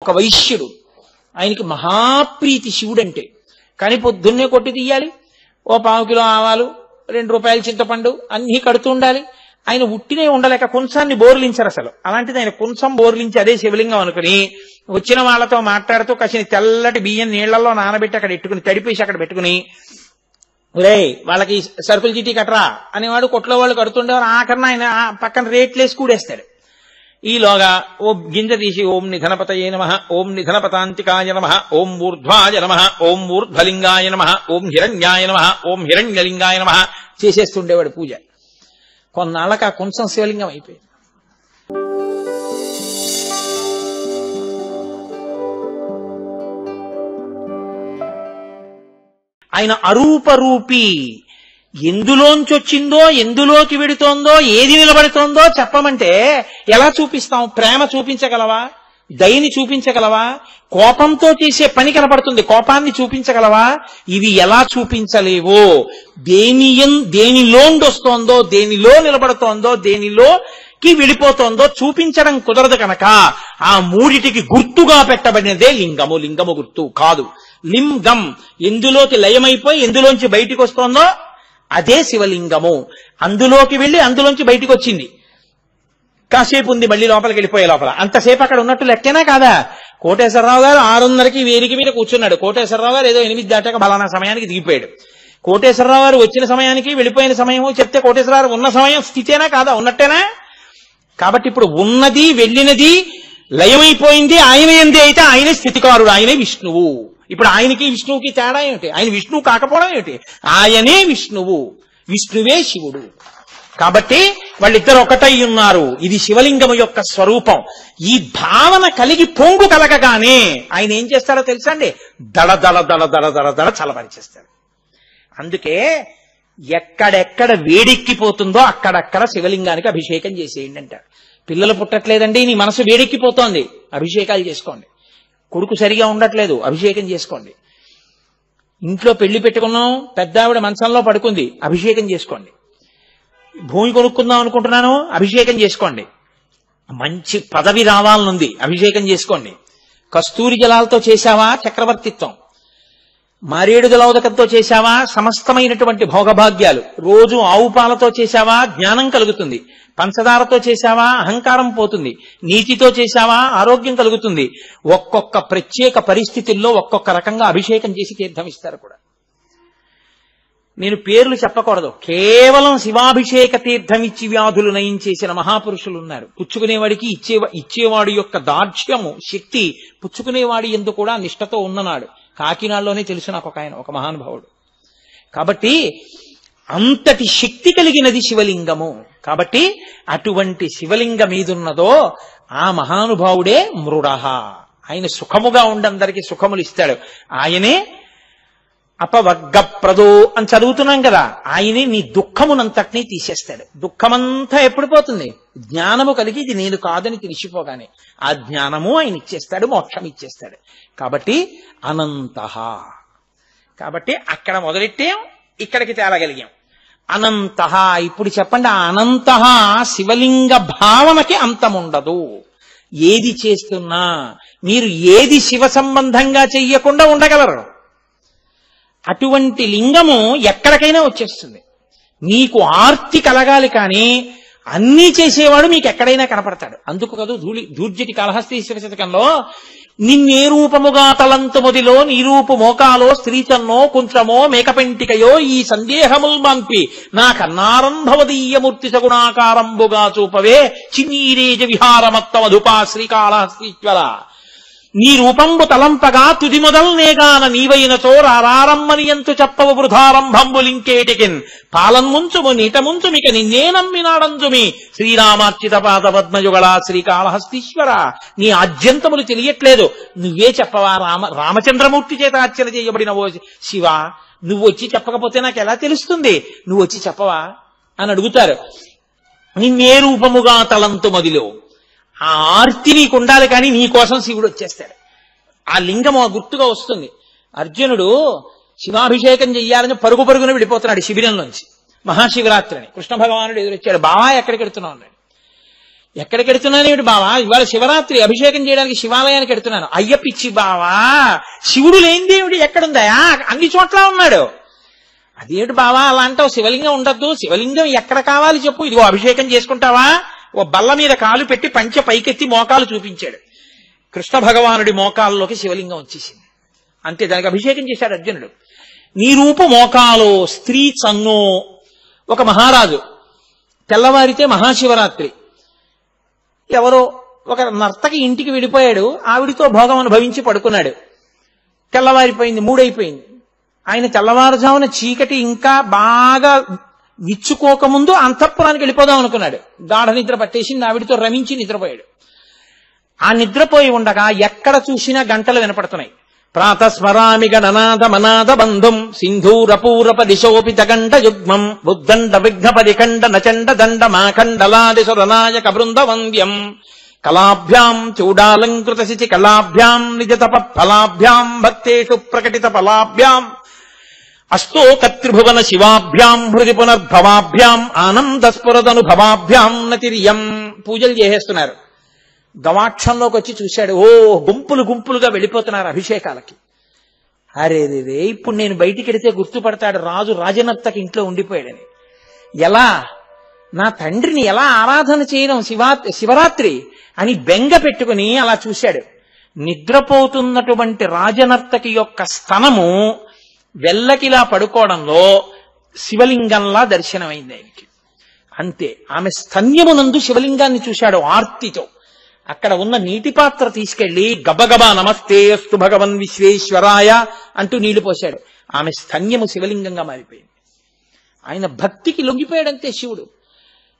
ఒక వైశ్యుడు, ఆయనకి మహాప్రీతి శివుడంటే. కానీ పొద్దున్నే కొట్టి తీయాలి, ఓ 1/4 కిలో ఆవాలు, 2 రూపాయల చింతపండు అన్నీ కడుతూ ఉండాలి. ఆయన ఉట్టినే ఉండలేక కొంచాన్ని బోర్లించారు అసలు. అలాంటిది ఆయన కొంచెం బోర్లించి అదే శివలింగం అనుకుని వచ్చిన వాళ్ళతో మాట్లాడుతూ కసిని తెల్లటి బియ్యం నీళ్లలో నానబెట్టి అక్కడ పెట్టుకుని, తడిపేసి అక్కడ పెట్టుకుని, రే వాళ్ళకి సరుకులు చీటీ కట్టరా అనేవాడు. కొట్లో వాళ్ళు కడుతుండేవారు. ఆఖరణ ఆయన పక్కన రేట్లేసి కూడేస్తాడు. ఈలోగా ఓ గింజ తీసి ఓం నిధనపతయే నమః, ఓం నిధనపతాంతికాయ నమః, ఓం ఊర్ధ్వాయ నమః, ఓం ఊర్ధ్వలింగాయ నమః, ఓం హిరణ్యాయ నమః, ఓం హిరణ్యలింగాయ నమః చేసేస్తుండేవాడు పూజ. కొన్నాళ్ళకి ఆ కొంచెం శివలింగం అయిపోయింది. ఆయన అరూపరూపి. ఎందులోంచి వచ్చిందో, ఎందులోకి వెడుతోందో, ఏది నిలబడుతోందో చెప్పమంటే ఎలా చూపిస్తాం? ప్రేమ చూపించగలవా? దయని చూపించగలవా? కోపంతో చేసే పని కనపడుతుంది, కోపాన్ని చూపించగలవా? ఇవి ఎలా చూపించలేవో, దేనిలోండొస్తోందో, దేనిలో నిలబడుతోందో, దేనిలోకి వెళ్ళిపోతోందో చూపించడం కుదరదు కనుక ఆ మూడిటికి గుర్తుగా పెట్టబడినదే లింగము. లింగము గుర్తు కాదు. లింగం ఎందులోకి లయమైపోయి ఎందులోంచి బయటికి వస్తోందో అదే శివలింగము. అందులోకి వెళ్ళి అందులోంచి బయటికి వచ్చింది, కాసేపు ఉంది, మళ్ళీ లోపలికి వెళ్ళిపోయే లోపల అంతసేపు అక్కడ ఉన్నట్టు లెక్కేనా కాదా? కోటేశ్వరరావు గారు 6:30కి వేదిక మీద కూర్చున్నాడు. కోటేశ్వరరావు గారు ఏదో 8 దాటాక బలానా సమయానికి దిగిపోయాడు. కోటేశ్వరరావు గారు వచ్చిన సమయానికి వెళ్ళిపోయిన సమయము చెప్తే కోటేశ్వరరావు ఉన్న సమయం స్థితేనా కాదా? ఉన్నట్టేనా? కాబట్టి ఇప్పుడు ఉన్నది వెళ్ళినది లయమైపోయింది ఆయన ఎందే అయితే ఆయనే స్థితికారుడు, ఆయనే విష్ణువు. ఇప్పుడు ఆయనకి విష్ణువుకి తేడా ఏమిటి? ఆయన విష్ణువు కాకపోవడం ఏమిటి? ఆయనే విష్ణువు, విష్ణువే శివుడు. కాబట్టి వాళ్ళిద్దరు ఒకటై ఉన్నారు. ఇది శివలింగము యొక్క స్వరూపం. ఈ భావన కలిగి పొంగు కలగగానే ఆయన ఏం చేస్తాడో తెలుసా అండి? దడ దడ దడ దడ దడ దడ చలపరిచేస్తాడు. అందుకే ఎక్కడెక్కడ వేడెక్కిపోతుందో అక్కడక్కడ శివలింగానికి అభిషేకం చేసేయండి అంటారు. పిల్లలు పుట్టట్లేదండి, నీ మనసు వేడెక్కిపోతోంది, అభిషేకాలు చేసుకోండి. కొడుకు సరిగా ఉండట్లేదు, అభిషేకం చేసుకోండి. ఇంట్లో పెళ్లి పెట్టుకున్నాం, పెద్ద ఆవిడ మంచంలో పడుకుంది, అభిషేకం చేసుకోండి. భూమి కొనుక్కుందాం అనుకుంటున్నాను, అభిషేకం చేసుకోండి. మంచి పదవి రావాలనుంది, అభిషేకం చేసుకోండి. కస్తూరి జలాలతో చేశావా చక్రవర్తిత్వం, మారేడు జలౌదకంతో చేశావా సమస్తమైనటువంటి భోగభాగ్యాలు, రోజు ఆవు పాలతో చేశావా జ్ఞానం కలుగుతుంది, పంచదారతో చేశావా అహంకారం పోతుంది, నీతితో చేశావా ఆరోగ్యం కలుగుతుంది. ఒక్కొక్క ప్రత్యేక పరిస్థితుల్లో ఒక్కొక్క రకంగా అభిషేకం చేసి తీర్థం ఇస్తారు కూడా. నేను పేర్లు చెప్పకూడదు, కేవలం శివాభిషేక తీర్థం ఇచ్చి వ్యాధులు నయం చేసిన మహాపురుషులు ఉన్నారు. పుచ్చుకునేవాడికి ఇచ్చేవాడి యొక్క దార్ఢ్యము శక్తి పుచ్చుకునేవాడి యందు కూడా నిష్ఠతో ఉన్ననాడు. కాకినాడలోనే తెలుసు నాకు ఒక మహానుభావుడు. కాబట్టి అంతటి శక్తి కలిగినది శివలింగము. కాబట్టి అటువంటి శివలింగం మీదున్నదో ఆ మహానుభావుడే మృడః. ఆయన సుఖముగా ఉండందరికీ సుఖములు ఇస్తాడు. ఆయనే అపవర్గప్రదో అని చదువుతున్నాం కదా, ఆయనే నీ దుఃఖమునంతటినీ తీసేస్తాడు. దుఃఖమంతా ఎప్పుడు పోతుంది? జ్ఞానము కలిగి ఇది నేను కాదని తెలిసిపోగానే ఆ జ్ఞానము ఆయన ఇచ్చేస్తాడు, మోక్షం ఇచ్చేస్తాడు. కాబట్టి అనంతః. కాబట్టి అక్కడ మొదలెట్టాం, ఇక్కడికి తేలగలిగాం. అనంతః. ఇప్పుడు చెప్పండి, ఆ అనంతః శివలింగ భావనకి అంతముండదు. ఏది చేస్తున్నా మీరు ఏది శివ సంబంధంగా చెయ్యకుండా ఉండగలరు. అటువంటి లింగము ఎక్కడికైనా వచ్చేస్తుంది. మీకు ఆర్తి కలగాలి, కానీ అన్నీ చేసేవాడు మీకు ఎక్కడైనా కనపడతాడు. అందుకు కదా దూర్జటి కాళహస్తీశ్వర శతకంలో నిన్నే రూపముగా తలంతు మొదిలో నీరూపు మోకాలో స్త్రీచన్నో కుంచమో మేకపెంటికయో ఈ సందేహముల్ మాన్పి నా కన్నారంభవదీయమూర్తి సగుణాకారంబుగా చూపవే చిన్నీరేజ విహారమత్త మధుపా శ్రీకాళహస్తీశ్వర. నీ రూపంబు తలంపగా తుది మొదల్నేగాన నీవైనచో రారమ్మనియంతు చెప్పవు వృధారంభంబులింకేటికిన్ పాలన్ముంచుము నీటముంచుమిక నిన్నే నమ్మినాడంజుమి శ్రీరామార్చిత పాద పద్మయుగళ శ్రీకాళహస్తీశ్వర. నీ ఆద్యంతములు తెలియట్లేదు, నువ్వే చెప్పవా? రామచంద్రమూర్తి చేత అర్చన చేయబడినవో శివ, నువ్వు వచ్చి చెప్పకపోతే నాకు ఎలా తెలుస్తుంది? నువ్వు వచ్చి చెప్పవా అని అడుగుతారు. నిన్నే రూపముగా తలంతు మదిలో ఆ ఆర్తి నీకు ఉండాలి, కానీ నీ కోసం శివుడు వచ్చేస్తాడు. ఆ లింగం ఆ గుర్తుగా వస్తుంది. అర్జునుడు శివాభిషేకం చెయ్యాలని పరుగు పరుగున వెళ్ళిపోతున్నాడు శిబిరంలోంచి. మహాశివరాత్రిని కృష్ణ భగవానుడు ఎదురొచ్చాడు. బావా ఎక్కడికి వెడుతున్నావు అన్నాడు. ఎక్కడికి ఎడుతున్నానేమిటి బావా, ఇవాళ శివరాత్రి అభిషేకం చేయడానికి శివాలయానికి ఎడుతున్నాను. అయ్య పిచ్చి బావా, శివుడు లేనిదేమిటి ఎక్కడుందయా, అన్ని చోట్ల ఉన్నాడు. అదేమిటి బావా అలా అంటావు, శివలింగం ఉండద్దు, శివలింగం ఎక్కడ కావాలి చెప్పు, ఇదిగో అభిషేకం చేసుకుంటావా. ఓ బల్ల మీద కాలు పెట్టి పంచె పైకెత్తి మోకాలు చూపించాడు. కృష్ణ భగవానుడి మోకాల్లోకి శివలింగం వచ్చేసింది. అంతే, దానికి అభిషేకం చేశాడు అర్జునుడు. నీ రూపు మోకాలో స్త్రీ చన్నో. ఒక మహారాజు తెల్లవారితే మహాశివరాత్రి, ఎవరో ఒక నర్తకి ఇంటికి వెళ్ళిపోయాడు, ఆవిడితో భోగం అనుభవించి పడుకున్నాడు. తెల్లవారిపోయింది, 3 అయిపోయింది. ఆయన తెల్లవారుజామున చీకటి ఇంకా బాగా విచ్చుకోకముందు అంతఃపురానికి వెళ్ళిపోదాం అనుకున్నాడు. గాఢ నిద్ర పట్టేసింది, ఆవిడితో రమించి నిద్రపోయాడు. ఆ నిద్రపోయి ఉండగా ఎక్కడ చూసినా గంటలు వినపడుతున్నాయి. ప్రాతస్మరామి గణనాథ మనాథ బంధుం సింధూరపూరప దిశోపిత గండ యుగ్మం బుద్ధండ విఘ్నపరిఖండ నచండ దండ మాఖండలాదిశురనాయక బృంద వంద్యం కళాభ్యాం చూడాలంకృత శిచి కళాభ్యాం నిజ తప ఫలాభ్యాం భక్తేషు ప్రకటిత ఫలాభ్యాం అష్టోకత్రిభువన శివాభ్యాం హృది పునర్భవాభ్యాం ఆనందస్ఫురదనుభవాభ్యాం నతిరియం. పూజలు చేసేస్తున్నారు. గవాక్షంలోకి వచ్చి చూశాడు. ఓ గుంపులు గుంపులుగా వెళ్ళిపోతున్నారు అభిషేకాలకి. అరే రే, ఇప్పుడు నేను బయటికి వెడితే గుర్తుపడతాడు రాజు రాజనర్తకి ఇంట్లో ఉండిపోయాడని. ఎలా నా తండ్రిని ఎలా ఆరాధన చేయడం శివరాత్రి అని బెంగ పెట్టుకుని అలా చూశాడు. నిద్రపోతున్నటువంటి రాజనర్తకి యొక్క స్తనము వెల్లకిలా పడుకోవడంలో శివలింగంలా దర్శనమైంది ఆయనకి. అంతే, ఆమె స్తన్యమునందు శివలింగాన్ని చూశాడు ఆర్తితో. అక్కడ ఉన్న నీటి పాత్ర తీసుకెళ్లి గబగబా నమస్తే అస్తు భగవన్ విశ్వేశ్వరాయ అంటూ నీళ్లు పోశాడు. ఆమె స్తన్యము శివలింగంగా మారిపోయింది. ఆయన భక్తికి లొంగిపోయాడంతే శివుడు.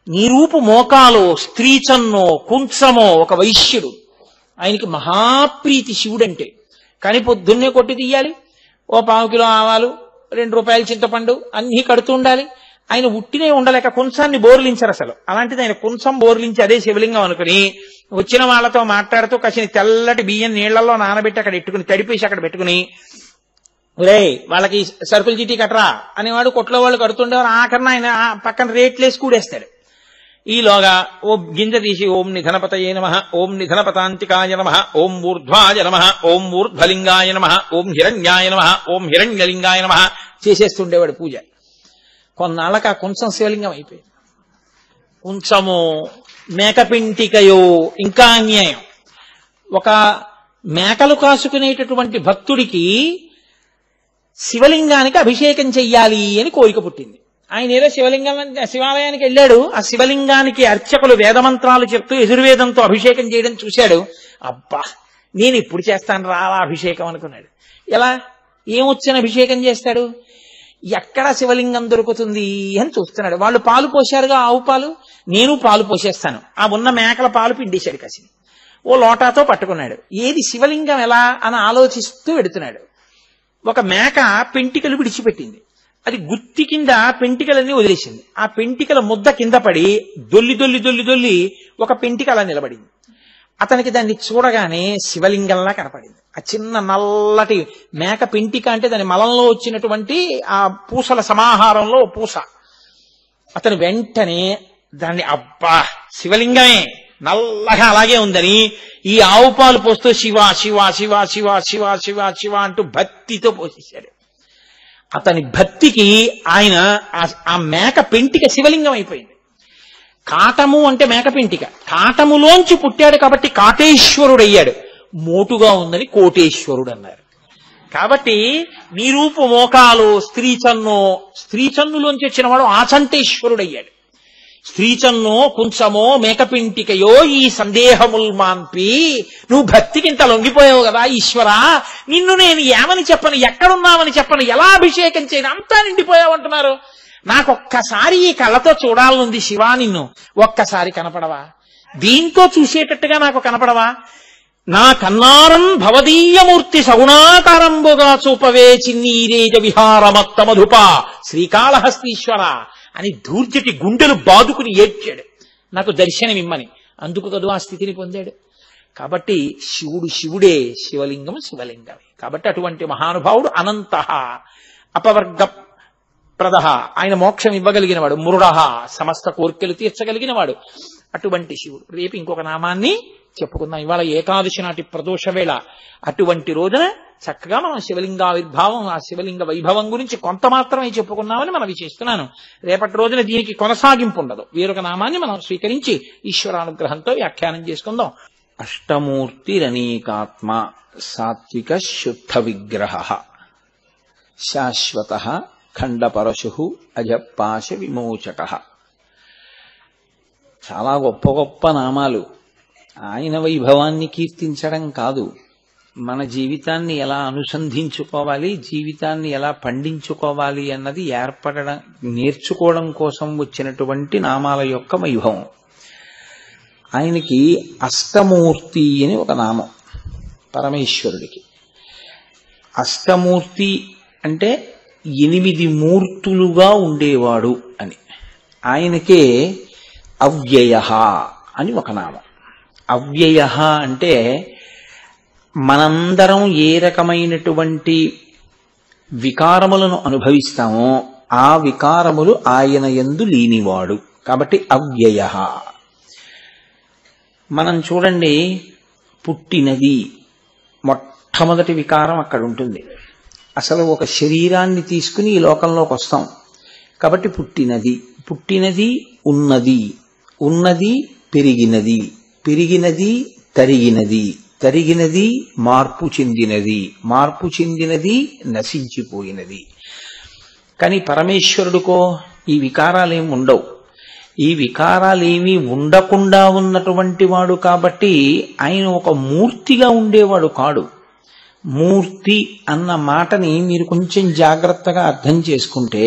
నీ రూపు మోకాలో స్త్రీచన్నో కుంచమో ఒక వైశ్యుడు. ఆయనకి మహాప్రీతి శివుడంటే. కానీ పొద్దున్నే కొట్టి తీయాలి, ఓ 1/4 కిలో ఆవాలు, 2 రూపాయలు చింతపండు అన్నీ కడుతూ ఉండాలి. ఆయన ఉట్టినే ఉండలేక కుంచాన్ని బోర్లించరు అసలు. అలాంటిది ఆయన కుంచం బోర్లించి అదే శివలింగం అనుకుని వచ్చిన వాళ్ళతో మాట్లాడుతూ కసిన తెల్లటి బియ్యం నీళ్లలో నానబెట్టి అక్కడ పెట్టుకుని తడిపేసి అక్కడ పెట్టుకుని, రే వాళ్ళకి సరుకులు చీటీ కట్టరా అనేవాడు. కొట్లో వాళ్ళు కడుతుండేవారు. ఆఖరణ ఆయన పక్కన రేట్లేసి కూడేస్తాడు. ఈలోగా ఓ గింజ తీసి ఓం నిధనపతయే నమః, ఓం నిధనపతాంతికాయ నమః, ఓం ఊర్ధ్వాయ నమః, ఓం ఊర్ధ్వలింగాయ నమః, ఓం హిరణ్యాయ నమః, ఓం హిరణ్యలింగాయ నమః చేసేస్తుండేవాడు పూజ. కొన్నాళ్ళకి ఆ కుంచం శివలింగం అయిపోయింది. కుంచము మేకపింటికయో ఇంకా అన్యాయం. ఒక మేకలు కాసుకునేటటువంటి భక్తుడికి శివలింగానికి అభిషేకం చెయ్యాలి అని కోరిక పుట్టింది. ఆయన ఏదో శివాలయానికి వెళ్ళాడు. ఆ శివలింగానికి అర్చకులు వేదమంత్రాలు చెప్తూ యజుర్వేదంతో అభిషేకం చేయడం చూశాడు. అబ్బా, నేను ఇప్పుడు చేస్తాను రాలా అభిషేకం అనుకున్నాడు. ఎలా, ఏమొచ్చిన అభిషేకం చేస్తాడు, ఎక్కడ శివలింగం దొరుకుతుంది అని చూస్తున్నాడు. వాళ్ళు పాలు పోశారుగా, ఆవు పాలు, నేను పాలు పోసేస్తాను. ఆ ఉన్న మేకల పాలు పిండేశాడు కసి. ఓ లోటాతో పట్టుకున్నాడు. ఏది శివలింగం ఎలా అని ఆలోచిస్తూ వెడుతున్నాడు. ఒక మేక పెంటికలు విడిచిపెట్టింది. అది గుత్తి కింద పెంటికలన్నీ వదిలేసింది. ఆ పెంటికల ముద్ద కింద పడి దొల్లి దొల్లి దొల్లి దొల్లి ఒక పెంటిక అలా నిలబడింది. అతనికి దాన్ని చూడగానే శివలింగంలా కనపడింది. ఆ చిన్న నల్లటి మేక పెంటిక అంటే దాని మలంలో వచ్చినటువంటి ఆ పూసల సమాహారంలో పూస. అతను వెంటనే దాన్ని అబ్బా శివలింగమే నల్లగా అలాగే ఉందని ఈ ఆవు పాలు పోస్తూ శివ శివ శివ శివ శివ శివ శివ అంటూ భక్తితో పోసేశాడు. అతని భక్తికి ఆయన ఆ మేక పెంటిక శివలింగం అయిపోయింది. కాటము అంటే మేక పెంటిక, కాటములోంచి పుట్టాడు కాబట్టి కాటేశ్వరుడయ్యాడు. మోటుగా ఉందని కోటేశ్వరుడు అన్నారు. కాబట్టి నీ రూపు మోకాలు స్త్రీచన్నులోంచి వచ్చిన వాడు ఆచంటేశ్వరుడయ్యాడు. స్త్రీచన్నో కుంచమో మేకపింటికయో ఈ సందేహముల్ మాన్పి, నువ్వు భక్తికింత లొంగిపోయావు కదా ఈశ్వరా, నిన్ను నేను ఏమని చెప్పను, ఎక్కడున్నామని చెప్పను, ఎలా అభిషేకం చేయను, అంతా నిండిపోయావు అంటున్నారు. నాకొక్కసారి ఈ కళ్ళతో చూడాలనుంది శివా, నిన్ను ఒక్కసారి కనపడవా, దీంతో చూసేటట్టుగా నాకు కనపడవా, నా కన్నారం భవదీయమూర్తి సగుణాకారంబుగా చూపవే చిన్నీరేజ విహారమత్త మధుప శ్రీకాళహస్తీశ్వర అని దూర్జటి గుండెలు బాదుకుని ఏడ్చాడు, నాకు దర్శనమిమ్మని. అందుకు కదూ ఆ స్థితిని పొందాడు. కాబట్టి శివుడు శివుడే, శివలింగం శివలింగమే. కాబట్టి అటువంటి మహానుభావుడు అనంత అపవర్గ ప్రద, ఆయన మోక్షం ఇవ్వగలిగిన వాడు, మృడ సమస్త కోర్కెలు తీర్చగలిగిన వాడు, అటువంటి శివుడు. రేపు ఇంకొక నామాన్ని చెప్పుకుందాం. ఇవాళ ఏకాదశి నాటి ప్రదోష వేళ. అటువంటి రోజున చక్కగా మనం శివలింగావిర్భావం, ఆ శివలింగ వైభవం గురించి కొంత మాత్రమే చెప్పుకున్నామని మనవి చేస్తున్నాను. రేపటి రోజున దీనికి కొనసాగింపు ఉండదు. వేరొక నామాన్ని మనం స్వీకరించి ఈశ్వరానుగ్రహంతో వ్యాఖ్యానం చేసుకుందాం. అష్టమూర్తిరనేకాత్మ సాత్విక శుద్ధ విగ్రహ శాశ్వత ఖండపరశు అజపాశ విమోచక. చాలా గొప్ప గొప్ప నామాలు. ఆయన వైభవాన్ని కీర్తించడం కాదు, మన జీవితాన్ని ఎలా అనుసంధించుకోవాలి, జీవితాన్ని ఎలా పండించుకోవాలి అన్నది నేర్చుకోవడం కోసం వచ్చినటువంటి నామాల యొక్క వైభవం. ఆయనకి అష్టమూర్తి అని ఒక నామం పరమేశ్వరుడికి. అష్టమూర్తి అంటే 8 మూర్తులుగా ఉండేవాడు అని. ఆయనకే అవ్యయ అని ఒక నామం. అవ్యయ అంటే మనందరం ఏ రకమైనటువంటి వికారములను అనుభవిస్తామో ఆ వికారములు ఆయన యందు లేనివాడు కాబట్టి అవ్యయ. మనం చూడండి, పుట్టినది మొట్టమొదటి వికారం అక్కడ ఉంటుంది. అసలు ఒక శరీరాన్ని తీసుకుని ఈ లోకంలోకి వస్తాం కాబట్టి పుట్టినది, పుట్టినది ఉన్నది, ఉన్నది పెరిగినది, పెరిగినది తరిగినది, తరిగినది మార్పు చెందినది, మార్పు చెందినది నశించిపోయినది. కానీ పరమేశ్వరుడికో ఈ వికారాలేమి ఉండవు. ఈ వికారాలేమీ ఉండకుండా ఉన్నటువంటి వాడు కాబట్టి ఆయన ఒక మూర్తిగా ఉండేవాడు కాడు. మూర్తి అన్న మాటని మీరు కొంచెం జాగ్రత్తగా అర్థం చేసుకుంటే,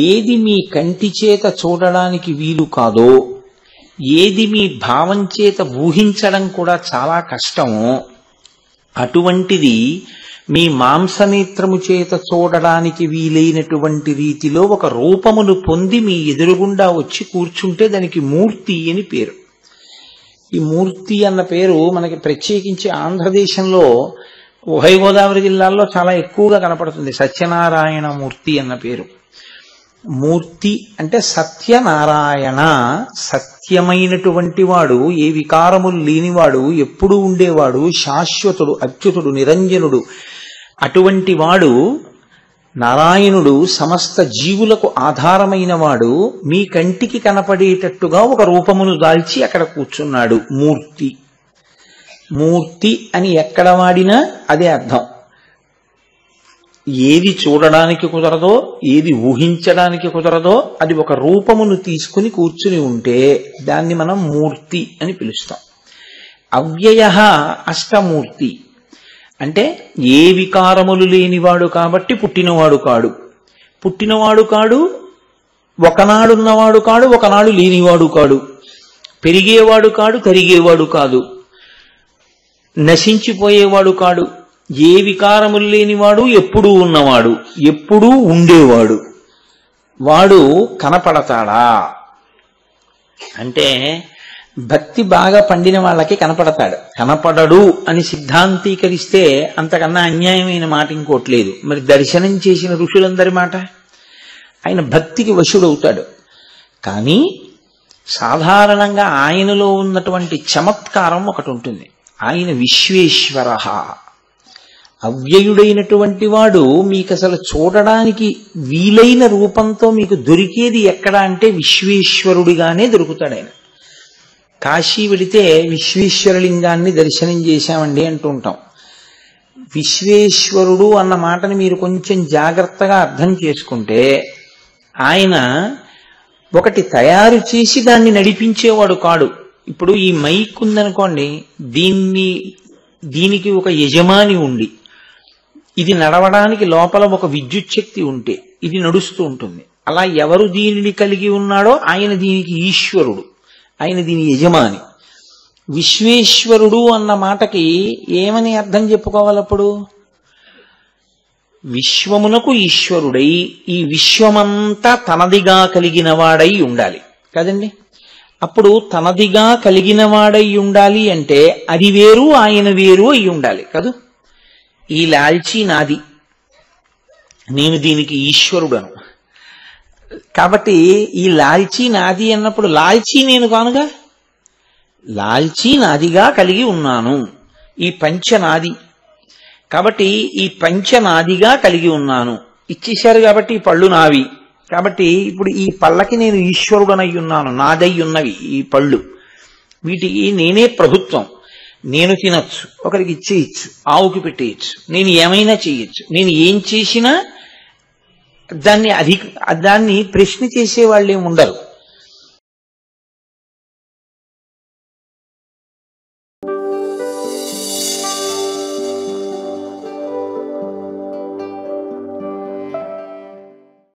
ఏది మీ కంటి చేత చూడడానికి వీలు కాదో, ఏది మీ భావం చేత ఊహించడం కూడా చాలా కష్టమో, అటువంటిది మీ మాంసనేత్రము చేత చూడడానికి వీలైనటువంటి రీతిలో ఒక రూపమును పొంది మీ ఎదురుగుండా వచ్చి కూర్చుంటే దానికి మూర్తి అని పేరు. ఈ మూర్తి అన్న పేరు మనకి ప్రత్యేకించి ఆంధ్రదేశంలో ఉభయ గోదావరి జిల్లాల్లో చాలా ఎక్కువగా కనపడుతుంది. సత్యనారాయణ మూర్తి అన్న పేరు. మూర్తి అంటే సత్యనారాయణ, సత్యమైనటువంటి వాడు, ఏ వికారములు లేనివాడు, ఎప్పుడూ ఉండేవాడు, శాశ్వతుడు, అచ్యుతుడు, నిరంజనుడు. అటువంటి వాడు నారాయణుడు సమస్త జీవులకు ఆధారమైన వాడు మీ కంటికి కనపడేటట్టుగా ఒక రూపమును దాల్చి అక్కడ కూర్చున్నాడు. మూర్తి. మూర్తి అని ఎక్కడ వాడినా అదే అర్థం. ఏది చూడడానికి కుదరదో, ఏది ఊహించడానికి కుదరదో అది ఒక రూపమును తీసుకుని కూర్చుని ఉంటే దాన్ని మనం మూర్తి అని పిలుస్తాం. అవ్యయ అష్టమూర్తి అంటే ఏ వికారములు లేనివాడు కాబట్టి పుట్టినవాడు కాడు, పుట్టినవాడు కాడు, ఒకనాడున్నవాడు కాడు, ఒకనాడు లేనివాడు కాడు, పెరిగేవాడు కాడు, తరిగేవాడు కాదు, నశించిపోయేవాడు కాడు, ఏ వికారములు లేనివాడు, ఎప్పుడూ ఉన్నవాడు, ఎప్పుడూ ఉండేవాడు. వాడు కనపడతాడా అంటే భక్తి బాగా పండిన వాళ్ళకి కనపడతాడు. కనపడడు అని సిద్ధాంతీకరిస్తే అంతకన్నా అన్యాయమైన మాట ఇంకోట్లేదు. మరి దర్శనం చేసిన ఋషులందరి మాట, ఆయన భక్తికి వశుడవుతాడు. కానీ సాధారణంగా ఆయనలో ఉన్నటువంటి చమత్కారం ఒకటి ఉంటుంది. ఆయన విశ్వేశ్వర, అవ్యయుడైనటువంటి వాడు. మీకు అసలు చూడడానికి వీలైన రూపంతో మీకు దొరికేది ఎక్కడ అంటే విశ్వేశ్వరుడిగానే దొరుకుతాడు ఆయన. కాశీ వెళితే విశ్వేశ్వరలింగాన్ని దర్శనం చేశామండి అంటూ ఉంటాం. విశ్వేశ్వరుడు అన్న మాటని మీరు కొంచెం జాగ్రత్తగా అర్థం చేసుకుంటే, ఆయన ఒకటి తయారు చేసి దాన్ని నడిపించేవాడు కాడు. ఇప్పుడు ఈ మైక్ ఉందనుకోండి, దీనికి ఒక యజమాని ఉండి, ఇది నడవడానికి లోపల ఒక విద్యుత్ శక్తి ఉంటే ఇది నడుస్తూ ఉంటుంది. అలా ఎవరు దీనిని కలిగి ఉన్నాడో ఆయన దీనికి ఈశ్వరుడు, ఆయన దీని యజమాని. విశ్వేశ్వరుడు అన్న మాటకి ఏమని అర్థం చెప్పుకోవాలప్పుడు? విశ్వమునకు ఈశ్వరుడై ఈ విశ్వమంతా తనదిగా కలిగిన వాడై ఉండాలి కదండి. అప్పుడు తనదిగా కలిగిన వాడై ఉండాలి అంటే అది వేరు ఆయన వేరు అయి ఉండాలి కదూ. ఈ లాల్చీ నాది, నేను దీనికి ఈశ్వరుడను. కాబట్టి ఈ లాల్చీ నాది అన్నప్పుడు లాల్చీ నేను కానుగా, లాల్చీ నాదిగా కలిగి ఉన్నాను, ఈ పంచ నాది, కాబట్టి ఈ పంచ నాదిగా కలిగి ఉన్నాను. ఇచ్చేశారు కాబట్టి ఈ పళ్ళు నావి, కాబట్టి ఇప్పుడు ఈ పళ్ళకి నేను ఈశ్వరుడనై ఉన్నాను, నాదై ఉన్నవి ఈ పళ్ళు, వీటికి నేనే ప్రభుత్వం. నేను తినొచ్చు, ఒకరికి ఇచ్చేయచ్చు, ఆవుకి పెట్టేయచ్చు, నేను ఏమైనా చేయొచ్చు, నేను ఏం చేసినా దాన్ని ప్రశ్న చేసేవాళ్ళేం ఉండరు.